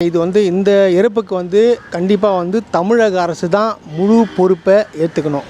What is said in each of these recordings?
இது வந்து இந்த இறப்புக்கு வந்து கண்டிப்பாக வந்து தமிழக அரசு தான் முழு பொறுப்பை ஏற்றுக்கணும்.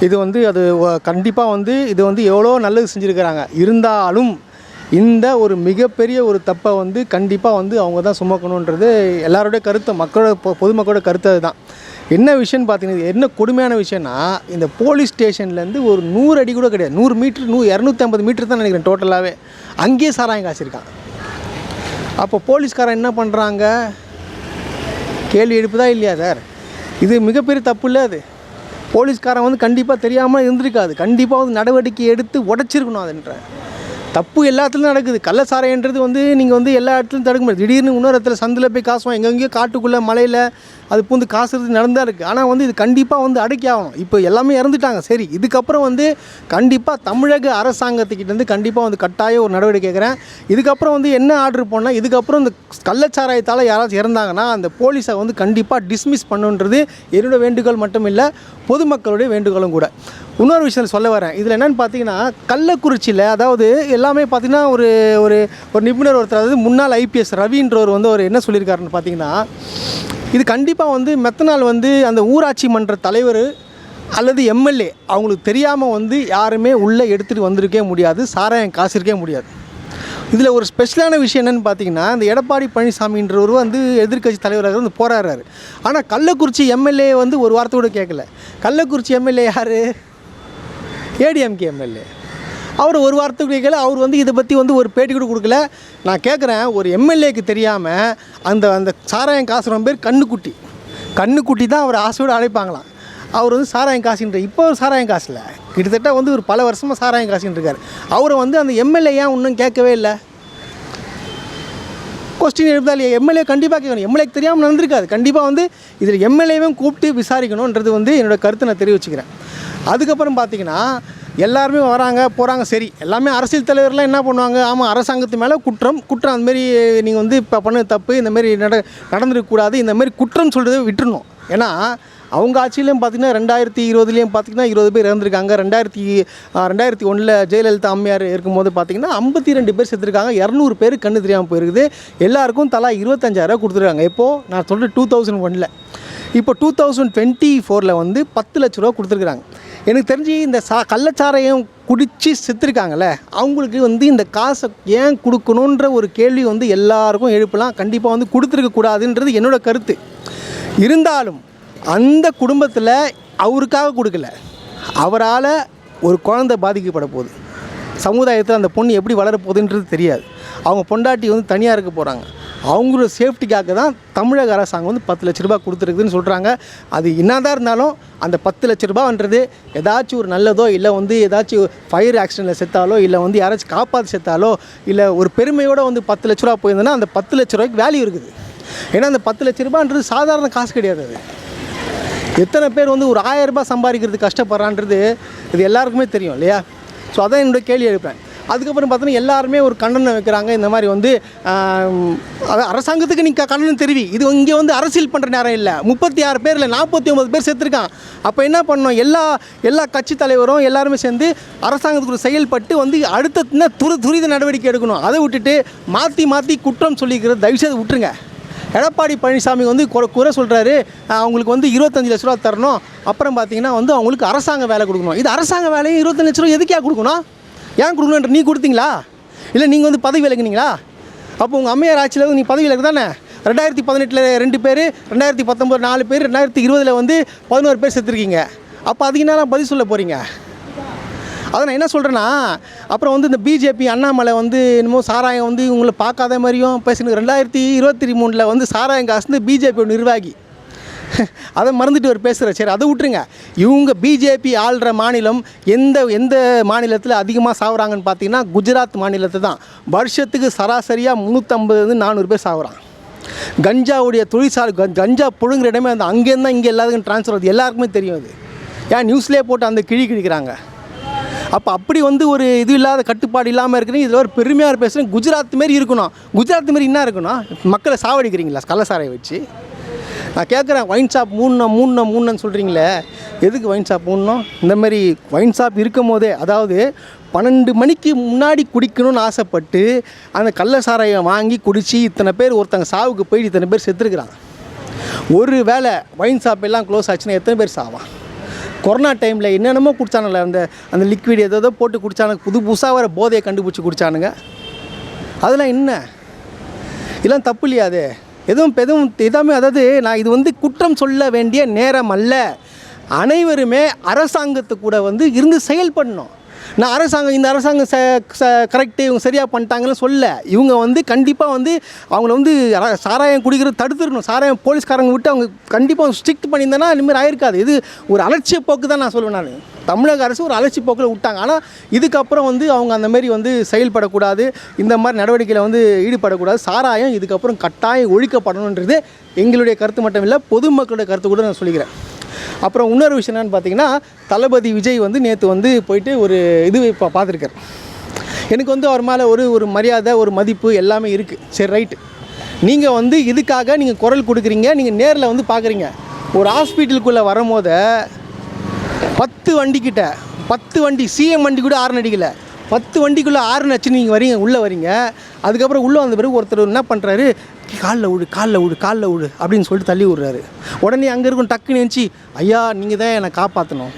இது வந்து அது கண்டிப்பாக வந்து இது வந்து எவ்வளோ நல்லது செஞ்சுருக்கிறாங்க. இருந்தாலும் இந்த ஒரு மிகப்பெரிய ஒரு தப்பை வந்து கண்டிப்பாக வந்து அவங்க தான் சுமக்கணுன்றது எல்லாரோடைய கருத்து, பொதுமக்களோட கருத்து. அதுதான் என்ன விஷயம்னு பார்த்தீங்கன்னா, என்ன கொடுமையான விஷயம்னா, இந்த போலீஸ் ஸ்டேஷன்லேருந்து ஒரு 100 அடி கூட கிடையாது, 100 மீட்ரு 250 மீட்ரு தான் நினைக்கிறேன் டோட்டலாகவே. அங்கேயே சாராயம் காய்ச்சிருக்கான். அப்போ போலீஸ்காரன் என்ன பண்ணுறாங்க? கேள்வி எழுப்புதா இல்லையா சார்? இது மிகப்பெரிய தப்பு இல்லை. அது போலீஸ்காரன் வந்து கண்டிப்பாக தெரியாமல் இருந்திருக்காது, கண்டிப்பாக வந்து நடவடிக்கை எடுத்து உடச்சிருக்கணும். அதுன்ற தப்பு எல்லாத்துலையும் நடக்குது. கள்ளச்சாராயன்றது வந்து நீங்கள் வந்து எல்லா இடத்துலையும் தடுக்க முடியாது. திடீர்னு இன்னொரு இடத்துல சந்தில் போய் காசுவோம், எங்கெங்கேயோ காட்டுக்குள்ளே மலையில் அது பூந்து காசுறது நடந்தா இருக்குது. ஆனால் வந்து இது கண்டிப்பாக வந்து அடக்கி ஆகணும். இப்போ எல்லாமே இறந்துட்டாங்க. சரி, இதுக்கப்புறம் வந்து கண்டிப்பாக தமிழக அரசாங்கத்துக்கிட்டேருந்து கண்டிப்பாக வந்து கட்டாயம் ஒரு நடவடிக்கை கேட்குறேன். இதுக்கப்புறம் வந்து என்ன ஆர்டர் போனால், இதுக்கப்புறம் இந்த கள்ளச்சாராயத்தால் யாராச்சும் இறந்தாங்கன்னா அந்த போலீஸை வந்து கண்டிப்பாக டிஸ்மிஸ் பண்ணுன்றது என்னோடய வேண்டுகோள் மட்டும் இல்லை, பொதுமக்களுடைய வேண்டுகோளும் கூட. இன்னொரு விஷயம் சொல்ல வரேன். இதில் என்னென்னு பார்த்தீங்கன்னா, கள்ளக்குறிச்சியில் அதாவது எல்லாமே பார்த்திங்கன்னா ஒரு ஒரு ஒரு நிபுணர் ஒருத்தர், அதாவது முன்னாள் ஐபிஎஸ் ரவின்றவர் வந்து ஒரு என்ன சொல்லியிருக்காருன்னு பார்த்தீங்கன்னா, இது கண்டிப்பாக வந்து மெத்தனால் வந்து அந்த ஊராட்சி மன்ற தலைவர் அல்லது எம்எல்ஏ அவங்களுக்கு தெரியாமல் வந்து யாருமே உள்ளே எடுத்துகிட்டு வந்திருக்கே முடியாது, சாராயம் காசிருக்கே முடியாது. இதில் ஒரு ஸ்பெஷலான விஷயம் என்னென்னு பார்த்தீங்கன்னா, இந்த எடப்பாடி பழனிசாமின்றவர் வந்து எதிர்க்கட்சி தலைவராக வந்து போராடுறாரு. ஆனால் கள்ளக்குறிச்சி எம்எல்ஏ வந்து ஒரு வார்த்தை கூட கேட்கல. கள்ளக்குறிச்சி எம்எல்ஏ யார்? ஏடிஎம்கே எம்எல்ஏ. அவர் ஒரு வார்த்தைக்கு கேட்கல. அவர் வந்து இதை பற்றி வந்து ஒரு பேட்டி கூட கொடுக்கல. நான் கேட்குறேன், ஒரு எம்எல்ஏக்கு தெரியாமல் அந்த சாராயம் காசுற பேர் கண்ணுக்குட்டி தான் அவர் ஆசையோடு அழைப்பாங்களாம். அவர் வந்து சாராயம் காசுன்ற இப்போ ஒரு சாராயம் காசில் கிட்டத்தட்ட வந்து ஒரு பல வருஷமாக சாராயம் காசுன்னு இருக்கார். அவரை வந்து அந்த எம்எல்ஏ ஏன் இன்னும் கேட்கவே இல்லை? கொஸ்டின் எழுப்பா இல்லையா? எம்எல்ஏ கண்டிப்பாக கேட்கணும். எம்எல்ஏக்கு தெரியாமல் நடந்திருக்காது. கண்டிப்பாக வந்து இதில் எம்எல்ஏவும் கூப்பிட்டு விசாரிக்கணுன்றது வந்து என்னோடய கருத்தை நான் தெரிவிச்சுக்கிறேன். அதுக்கப்புறம் பார்த்திங்கன்னா, எல்லாருமே வராங்க போகிறாங்க. சரி, எல்லாமே அரசியல் தலைவர்லாம் என்ன பண்ணுவாங்க? ஆமாம், அரசாங்கத்து மேலே குற்றம் அந்தமாரி நீங்கள் வந்து இப்போ பண்ண தப்பு, இந்தமாரி நடந்துருக்கக்கூடாது, இந்தமாரி குற்றம் சொல்கிறத விட்டுருணும். ஏன்னா அவங்க ஆட்சியிலையும் பார்த்திங்கன்னா 2020 பார்த்திங்கன்னா 20 பேர் இறந்துருக்காங்க. 2001 ஜெயலலிதா அம்மையார் இருக்கும்போது பார்த்திங்கன்னா 52 பேர் செத்துருக்காங்க. 200 பேர் கண்ணு தெரியாமல் போயிருக்குது. எல்லாருக்கும் தலா 25,000 கொடுத்துருக்காங்க. இப்போது நான் சொல்கிறேன் 2001. இப்போ 2024 வந்து 10 லட்ச ரூபா கொடுத்துருக்குறாங்க. எனக்கு தெரிஞ்சு இந்த கள்ளச்சாராயம் குடித்து செத்துருக்காங்கல்ல, அவங்களுக்கு வந்து இந்த காசை ஏன் கொடுக்கணுன்ற ஒரு கேள்வி வந்து எல்லாருக்கும் எழுப்பலாம். கண்டிப்பாக வந்து கொடுத்துருக்கக்கூடாதுன்றது என்னோடய கருத்து. இருந்தாலும் அந்த குடும்பத்தில் அவருக்காக கொடுக்கல, அவரால் ஒரு குழந்தை பாதிக்கப்பட போகுது. சமுதாயத்தில் அந்த பொண்ணு எப்படி வளரப்போகுதுன்றது தெரியாது. அவங்க பொண்டாட்டி வந்து தனியாக இருக்க போகிறாங்க. அவங்களோட சேஃப்டிக்காக தான் தமிழக அரசாங்கம் வந்து 10 லட்ச ரூபா கொடுத்துருக்குதுன்னு சொல்கிறாங்க. அது என்னதான் இருந்தாலும் அந்த 10 லட்ச ரூபான்றது ஏதாச்சும் ஒரு நல்லதோ, இல்லை வந்து ஏதாச்சும் ஃபயர் ஆக்சிடெண்ட்டில் செத்தாலோ, இல்லை வந்து யாராச்சும் காப்பாற்றி செத்தாலோ, இல்லை ஒரு பெருமையோடு வந்து 10 லட்ச ரூபா போயிருந்தோன்னா அந்த 10 லட்ச ரூபாய்க்கு வேல்யூ இருக்குது. ஏன்னா அந்த 10 லட்ச ரூபான்றது சாதாரண காசு கிடையாது. அது எத்தனை பேர் வந்து ஒரு 1000 ரூபாய் சம்பாதிக்கிறது கஷ்டப்படுறான்றது இது எல்லாருக்குமே தெரியும் இல்லையா? ஸோ அதான் என்னோடய கேள்வி எழுப்பேன். அதுக்கப்புறம் பார்த்தோன்னா எல்லாருமே ஒரு கண்டனம் வைக்கிறாங்க. இந்த மாதிரி வந்து அரசாங்கத்துக்கு நீங்கள் கண்டனம் தெரிவி, இது இங்கே வந்து அரசியல் பண்ணுற நேரம் இல்லை. 36 பேர் இல்லை 49 பேர் செத்துருக்கான். அப்போ என்ன பண்ணணும்? எல்லா கட்சி தலைவரும் எல்லாருமே சேர்ந்து அரசாங்கத்துக்கு செயல்பட்டு வந்து அடுத்த துரித நடவடிக்கை எடுக்கணும். அதை விட்டுட்டு மாற்றி குற்றம் சொல்லிக்கிறது தயவுசெய்து விட்டுருங்க. எடப்பாடி பழனிசாமி வந்து குறை சொல்கிறாரு, அவங்களுக்கு வந்து 25 லட்ச ரூபா தரணும், அப்புறம் பார்த்தீங்கன்னா வந்து அவங்களுக்கு அரசாங்க வேலை கொடுக்கணும். இது அரசாங்க வேலையும் 25 லட்ச ரூபா எதுக்கே கொடுக்கணும்? ஏன் கொடுக்கணுன்ற நீ கொடுத்தீங்களா? இல்லை நீங்கள் வந்து பதவி விலகுனீங்களா? அப்போ உங்கள் அம்மையார் ஆட்சியில் நீ பதவி விலகு தானே? 2018 2 பேர், 2019 4 பேர், 2020 வந்து 11 பேர் செத்துருக்கீங்க. அப்போ அதுக்கு என்ன பதில் சொல்ல போகிறீங்க? அதை நான் என்ன சொல்கிறேன்னா, அப்புறம் வந்து இந்த பிஜேபி அண்ணாமலை வந்து என்னமோ சாராயம் வந்து இவங்களை பார்க்காத மாதிரியும் பேசுனது. 2023 வந்து சாராயம் காசு வந்து பிஜேபி நிர்வாகி அதை மறந்துட்டு ஒரு பேசுகிற. சரி, அதை விட்டுருங்க. இவங்க பிஜேபி ஆள்ற மாநிலம் எந்த மாநிலத்தில் அதிகமாக சாகுறாங்கன்னு பார்த்தீங்கன்னா குஜராத் மாநிலத்தை தான். வருஷத்துக்கு சராசரியாக 350-400 பேர் சாகுறாங்க. கஞ்சாவுடைய தொழிற்சாலை கஞ்சா புழுங்குற இடமே அந்த அங்கேருந்து இங்கே எல்லாத்துக்கும் ட்ரான்ஸ்ஃபர் ஆகுது. எல்லாருக்குமே தெரியும். அது ஏன் நியூஸ்லேயே போட்டு அந்த கிழிக்கிறாங்க. அப்போ அப்படி வந்து ஒரு இது இல்லாத கட்டுப்பாடு இல்லாமல் இருக்குன்னு இதில் ஒரு பெருமையாக பேசுகிறேன். குஜராத் மாரி இருக்கணும். குஜராத் மாரி என்ன இருக்கணும்? மக்களை சாவடிக்கிறீங்களா கள்ளசாரையை வச்சு? நான் கேட்குறேன், ஒயின் ஷாப் மூணுன்னு சொல்கிறீங்களே, எதுக்கு ஒயின் ஷாப் மூடணும்? இந்தமாரி ஒயின் ஷாப் இருக்கும் போதே, அதாவது 12 மணிக்கு முன்னாடி குடிக்கணும்னு ஆசைப்பட்டு அந்த கள்ள சாராயம் வாங்கி குடித்து இத்தனை பேர் ஒருத்தங்க சாவுக்கு போயிட்டு இத்தனை பேர் செத்துருக்குறாங்க. ஒரு வேளை வைன் ஷாப் எல்லாம் க்ளோஸ் ஆச்சுன்னா எத்தனை பேர் சாவான்? கொரோனா டைமில் என்னென்னமோ குடித்தானுங்களே, அந்த லிக்விட் ஏதோ போட்டு குடித்தானுங்க, புதுசாக வர போதையை கண்டுபிடிச்சி குடித்தானுங்க. அதெல்லாம் என்ன, இதெல்லாம் தப்பு இல்லையா? அது எதுவும் எதாமே, அதாவது நான் இது குற்றம் சொல்ல வேண்டிய நேரம் அல்ல. அனைவருமே அரசாங்கத்து கூட இருந்து செயல்படணும். நான் இந்த அரசாங்கம் கரெக்டு, இவங்க சரியாக பண்ணிட்டாங்கன்னு சொல்ல. இவங்க கண்டிப்பாக அவங்கள சாராயம் குடிக்கிறது தடுத்துடணும். சாராயம் போலீஸ்காரங்க விட்டு அவங்க கண்டிப்பாக ஸ்ட்ரிக்ட் பண்ணியிருந்தேன்னா இனிமேல் ஆயிருக்காது. இது ஒரு அலட்சிய போக்கு தான் நான் சொல்லுவேன். நான் தமிழக அரசு ஒரு அலட்சி போக்கில் விட்டாங்க. ஆனால் இதுக்கப்புறம் அவங்க அந்தமாரி செயல்படக்கூடாது, இந்த மாதிரி நடவடிக்கையில் ஈடுபடக்கூடாது. சாராயம் இதுக்கப்புறம் கட்டாயம் ஒழிக்கப்படணுன்றது எங்களுடைய கருத்து மட்டும் இல்லை, பொதுமக்களுடைய கருத்து கூட நான் சொல்லிக்கிறேன். அப்புறம் இன்னொரு விஷயம் என்னென்னு பார்த்தீங்கன்னா, தளபதி விஜய் நேற்று போயிட்டு ஒரு இது இப்போ பார்த்துருக்கார். எனக்கு அவர் மேலே ஒரு மரியாதை, ஒரு மதிப்பு எல்லாமே இருக்குது. சரி, ரைட்டு. நீங்கள் இதுக்காக நீங்கள் குரல் கொடுக்குறீங்க, நீங்கள் நேரில் பார்க்குறீங்க. ஒரு ஹாஸ்பிட்டலுக்குள்ளே வரும்போது 10 வண்டிக்கிட்ட 10 வண்டி, சிஎம் வண்டி கூட ஆரன் அடிக்கலை, 10 வண்டிக்குள்ளே ஆரன் அடிச்சு நீங்கள் உள்ளே வரீங்க. அதுக்கப்புறம் உள்ளே வந்த பிறகு ஒருத்தர் என்ன பண்ணுறாரு, காலில் விடு அப்படின்னு சொல்லிட்டு தள்ளி விட்றாரு. உடனே அங்கே இருக்கும் டக்குன்னு நினச்சி, ஐயா நீங்கள் தான் என்னை காப்பாற்றணும்.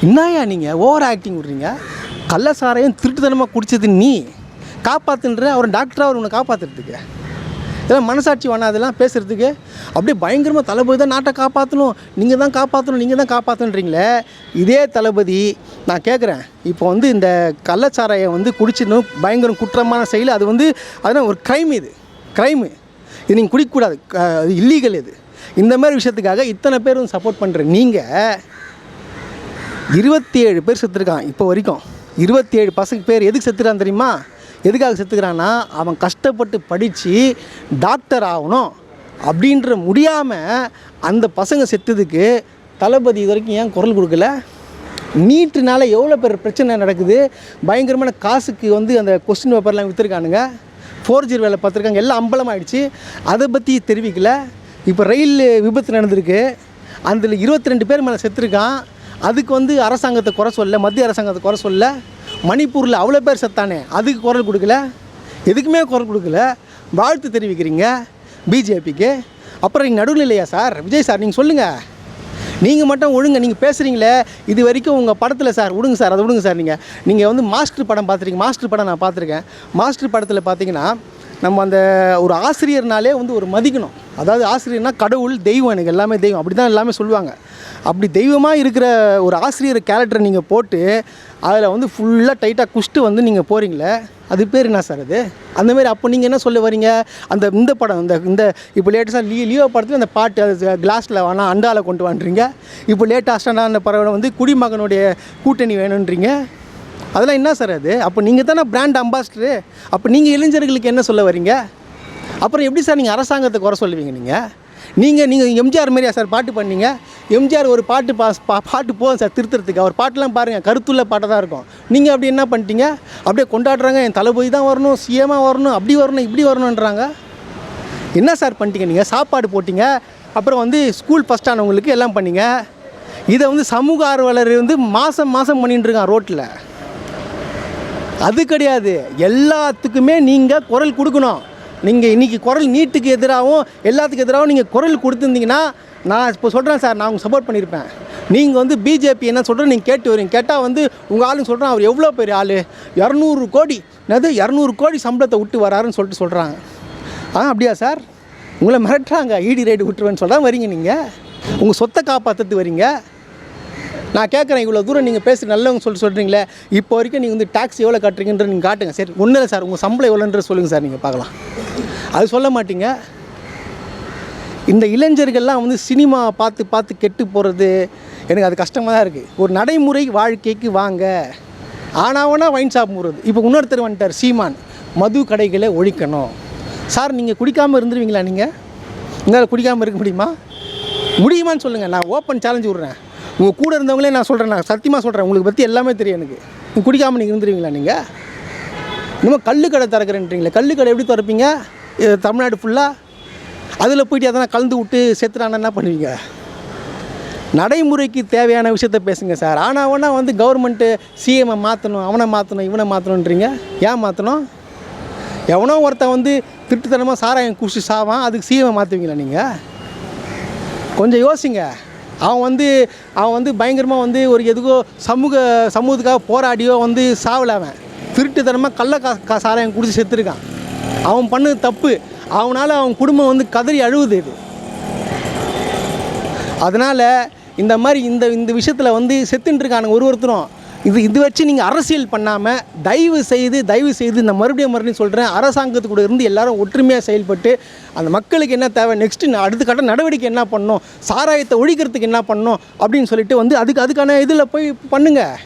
என்னையா நீங்கள் ஓவர் ஆக்டிங் விட்றீங்க? கள்ள சாராயம் திருட்டுத்தனமாக குடித்தது நீ காப்பாற்றுன்ற, அவர் டாக்டராக அவர் உன்னை காப்பாற்றுறதுக்கு இதெல்லாம் மனசாட்சி வேணா அதெல்லாம் பேசுகிறதுக்கு? அப்படியே பயங்கரமாக தளபதி தான் நாட்டை காப்பாற்றணும், நீங்கள் தான் காப்பாற்றணுன்றீங்களே. இதே தளபதி நான் கேட்குறேன், இப்போ இந்த கள்ளச்சாராயம் குடிச்சிடணும் பயங்கரம் குற்றமான செயல். அது அதெல்லாம் ஒரு க்ரைமு. இது நீங்கள் குடிக்கக்கூடாது, அது இல்லீகல். இது இந்த மாதிரி விஷயத்துக்காக இத்தனை பேர் சப்போர்ட் பண்ணுற நீங்கள் 27 பேர் செத்துருக்கான் இப்போ வரைக்கும். 27 பேர் எதுக்கு செத்துக்கிறான் தெரியுமா? எதுக்காக செத்துக்கிறான்னா, அவன் கஷ்டப்பட்டு படித்து டாக்டர் ஆகணும் அப்படின்ற முடியாமல் அந்த பசங்க செத்ததுக்கு தளபதி இது வரைக்கும் ஏன் குரல் கொடுக்கல? நீட்டுனால எவ்வளோ பேர் பிரச்சனை நடக்குது. பயங்கரமான காசுக்கு அந்த கொஸ்டின் பேப்பர்லாம் விற்றுருக்கானுங்க, ஃபோர்ஜரி வேலை பார்த்துருக்காங்க, எல்லாம் அம்பலமாகிடுச்சு. அதை பற்றி தெரிவிக்கல. இப்போ ரயில் விபத்து நடந்திருக்கு, அதில் 22 பேர் மேலே செத்துருக்கான். அதுக்கு அரசாங்கத்தை குறை சொல்ல, மத்திய அரசாங்கத்தை குறை சொல்ல. மணிப்பூரில் அவ்வளோ பேர் செத்தானே, அதுக்கு குரல் கொடுக்கல, எதுக்குமே குரல் கொடுக்கல. வாழ்த்து தெரிவிக்கிறீங்க பிஜேபிக்கு. அப்புறம் நீங்கள் நடுவில் இல்லையா சார்? விஜய் சார் நீங்கள் சொல்லுங்கள், நீங்கள் மட்டும் ஒழுங்க நீங்கள் பேசுகிறீங்களே இது வரைக்கும் உங்கள் படத்தில் சார் விடுங்க சார், அதை விடுங்க சார். நீங்கள் மாஸ்டர் படம் பார்த்துருக்கீங்க. மாஸ்டர் படம் நான் பார்த்துருக்கேன். மாஸ்டர் படத்தில் பார்த்தீங்கன்னா நம்ம ஒரு ஆசிரியர்னாலே ஒரு மதிக்கணும். அதாவது ஆசிரியர்னால் கடவுள், தெய்வம், எனக்கு எல்லாமே தெய்வம், அப்படி தான் எல்லாமே சொல்லுவாங்க. அப்படி தெய்வமாக இருக்கிற ஒரு ஆசிரியர் கேரக்டரை நீங்கள் போட்டு அதில் ஃபுல்லாக டைட்டாக குஷ்டு நீங்கள் போகிறீங்களே, அது பேர் என்ன சார் அது? அந்தமாரி அப்போ நீங்கள் என்ன சொல்ல வரீங்க? இந்த படம் இந்த இப்போ லேட்டஸ்ட்டாக லியோ படத்தில் அந்த பாட்டு அது கிளாஸில் வேணால் அண்டாவில் கொண்டு வான்றீங்க. இப்போ லேட்டஸ்ட்டாக அந்த படம் குடிமகனுடைய கூட்டணி வேணுன்றீங்க. அதெல்லாம் என்ன சார் அது? அப்போ நீங்கள் தானே பிராண்ட் அம்பாசிடரு. அப்போ நீங்கள் இளைஞர்களுக்கு என்ன சொல்ல வரீங்க? அப்புறம் எப்படி சார் நீங்கள் அரசாங்கத்தை குறை சொல்லுவீங்க? நீங்கள் எம்ஜிஆர் மாரியா சார் பாட்டு பண்ணீங்க? எம்ஜிஆர் ஒரு பாட்டு பாட்டு போதும் சார் திருத்துறதுக்கு. அவர் பாட்டெலாம் பாருங்கள், கருத்துள்ள பாட்டை தான் இருக்கும். நீங்கள் அப்படி என்ன பண்ணிட்டீங்க? அப்படியே கொண்டாடுறாங்க, என் தளபதி தான் வரணும், சிஎமாக வரணும், அப்படி வரணும், இப்படி வரணுன்றாங்க. என்ன சார் பண்ணிட்டீங்க? நீங்கள் சாப்பாடு போட்டிங்க, அப்புறம் ஸ்கூல் ஃபஸ்ட் ஆனவங்களுக்கு எல்லாம் பண்ணிங்க. இதை சமூக ஆர்வலர் மாதம் பண்ணிட்டு இருக்கான் ரோட்டில். அது கிடையாது, எல்லாத்துக்குமே நீங்கள் குரல் கொடுக்கணும். நீங்கள் இன்றைக்கி குரல் நீட்டுக்கு எதிராகவும் எல்லாத்துக்கு எதிராகவும் நீங்கள் குரல் கொடுத்துருந்தீங்கன்னா நான் இப்போ சொல்கிறேன் சார், நான் உங்களுக்கு சப்போர்ட் பண்ணியிருப்பேன். நீங்கள் பிஜேபி என்ன சொல்கிறேன் நீங்கள் கேட்டு வரீங்க. கேட்டால் உங்கள் ஆளுங்க சொல்கிறேன், அவர் எவ்வளோ பெரிய ஆள், 200 கோடி 200 கோடி சம்பளத்தை விட்டு வராருன்னு சொல்கிறாங்க. அப்படியா சார்? உங்களை மிரட்டுறாங்க, ஈடி ரைடு விட்டுருவேன்னு சொல்கிறாங்க. வரீங்க நீங்கள் உங்கள் சொத்தை காப்பாற்றுறது வரீங்க. நான் கேட்குறேன், இவ்வளோ தூரம் நீங்கள் பேசி நல்லவங்க சொல்கிறீங்களே, இப்போ வரைக்கும் நீங்கள் டேக்ஸ் எவ்வளோ கட்டுறீங்கன்ற நீங்கள் காட்டுங்க. சரி, ஒன்றும் இல்லை சார், உங்கள் சம்பளம் எவ்வளோன்றது சொல்லுங்கள் சார், நீங்கள் பார்க்கலாம். அது சொல்ல மாட்டீங்க. இந்த இளைஞர்கள்லாம் சினிமா பார்த்து கெட்டு போகிறது எனக்கு அது கஷ்டமாக தான் இருக்குது. ஒரு நடைமுறை வாழ்க்கைக்கு வாங்க. ஆனாவனா வைன் ஷாப் மூடுறது. இப்போ இன்னொருத்தர் வந்துட்டார் சீமான், மது கடைகளை ஒழிக்கணும். சார் நீங்கள் குடிக்காமல் இருந்துருவீங்களா? உங்களால் குடிக்காமல் இருக்க முடியுமான்னு சொல்லுங்கள். நான் ஓப்பன் சேலஞ்சு விட்றேன். உங்கள் கூட இருந்தவங்களே நான் சொல்கிறேன், நான் சத்தியமாக சொல்கிறேன், உங்களுக்கு பற்றி எல்லாமே தெரியும் எனக்கு. நீங்கள் குடிக்காமல் நீங்கள் இருந்துருவீங்களா? நீங்கள் இன்னும் கல்லுக்கடை திறக்கிறேன்றீங்களே, கல்லுக்கடை எப்படி திறப்பீங்க? தமிழ்நாடு ஃபுல்லாக அதில் போய்ட்டு எதனா கலந்து விட்டு செத்துறானா என்ன பண்ணுவீங்க? நடைமுறைக்கு தேவையான விஷயத்த பேசுங்க சார். ஆனால் ஒன்றா வந்து கவர்மெண்ட்டு சிஎம்ஐ மாற்றணும், அவனை மாற்றணும், இவனை மாற்றணுன்றீங்க. ஏன் மாற்றணும்? எவனோ ஒருத்தன் வந்து திருட்டுத்தனமாக சாராயம் குடிச்சு சாவான், அதுக்கு சிஎம்ஐ மாற்றுவீங்களா நீங்கள்? கொஞ்சம் யோசிங்க. அவன் வந்து பயங்கரமாக வந்து ஒரு எதுக்கோ சமூகத்துக்காக போராடியோ வந்து சாவலாவன் திருட்டுத்தனமாக சாராயம் குடிச்சு செத்துருக்கான். அவன் பண்ணது தப்பு. அவனால் அவன் குடும்பம் வந்து கதறி அழுவுது. இது அதனால் இந்த மாதிரி இந்த விஷயத்தில் வந்து செத்துன்ட்ருக்கானுங்க ஒருத்தரும். இது வச்சு நீங்கள் அரசியல் பண்ணாமல் தயவு செய்து இந்த மறுபடியும் சொல்கிறேன், அரசாங்கத்து கூட இருந்து எல்லோரும் ஒற்றுமையாக செயல்பட்டு அந்த மக்களுக்கு என்ன தேவை, நெக்ஸ்ட்டு அடுத்த கட்ட நடவடிக்கை என்ன பண்ணணும், சாராயத்தை ஒழிக்கிறதுக்கு என்ன பண்ணணும் அப்படின்னு சொல்லிட்டு வந்து அதுக்கான இதில் போய் பண்ணுங்கள்.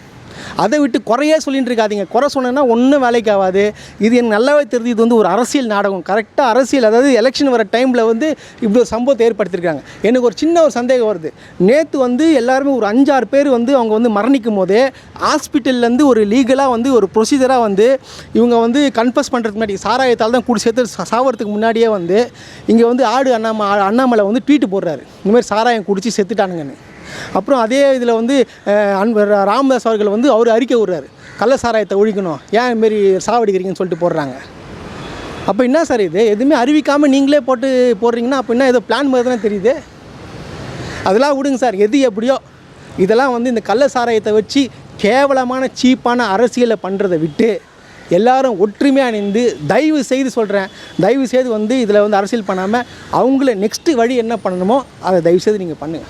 அதை விட்டு குறையே சொல்லிட்டு இருக்காதீங்க. குறை சொன்னேன்னா ஒன்றும் வேலைக்கு ஆகாது. இது எனக்கு நல்லாவே தெரியுது. இது வந்து ஒரு அரசியல் நாடகம். கரெக்டாக அரசியல், அதாவது எலெக்ஷன் வர டைமில் வந்து இப்படி ஒரு சம்பவத்தை ஏற்படுத்தியிருக்காங்க. எனக்கு ஒரு சின்ன சந்தேகம் வருது. நேற்று வந்து எல்லாருமே ஒரு 5-6 பேர் வந்து அவங்க வந்து மரணிக்கும் போதே ஹாஸ்பிட்டல்லேருந்து ஒரு லீகலாக வந்து ஒரு ப்ரொசீஜராக வந்து இவங்க வந்து கன்ஃபஸ் பண்ணுறதுக்கு முன்னாடி சாராயத்தால் தான் கூடி சேர்த்து சாவறதுக்கு முன்னாடியே வந்து இங்கே வந்து அண்ணாமலை வந்து ட்வீட் போடுறாரு, இந்தமாதிரி சாராயம் குடித்து செத்துட்டானுங்கன்னு. அப்புறம் அதே இதில் வந்து ராமதாஸ் அவர்கள் வந்து அவர் அறிக்கை விடுறாரு, கள்ள சாராயத்தை ஒழிக்கணும், ஏன் இதுமாரி சாவடிக்கிறீங்கன்னு சொல்லிட்டு போடுறாங்க. அப்போ என்ன சார் இது? எதுவுமே அறிவிக்காமல் நீங்களே போடுறீங்கன்னா அப்போ என்ன ஏதோ பிளான் மாதிரி தானே தெரியுது. அதெல்லாம் விடுங்க சார், எது எப்படியோ. இதெல்லாம் வந்து இந்த கள்ள சாராயத்தை வச்சு கேவலமான சீப்பான அரசியலை பண்ணுறதை விட்டு எல்லாரும் ஒற்றுமையாக நின்று தயவு செய்து வந்து இதில் வந்து அரசியல் பண்ணாமல் அவங்கள நெக்ஸ்ட்டு வழி என்ன பண்ணணுமோ அதை தயவுசெய்து நீங்கள் பண்ணுங்கள்.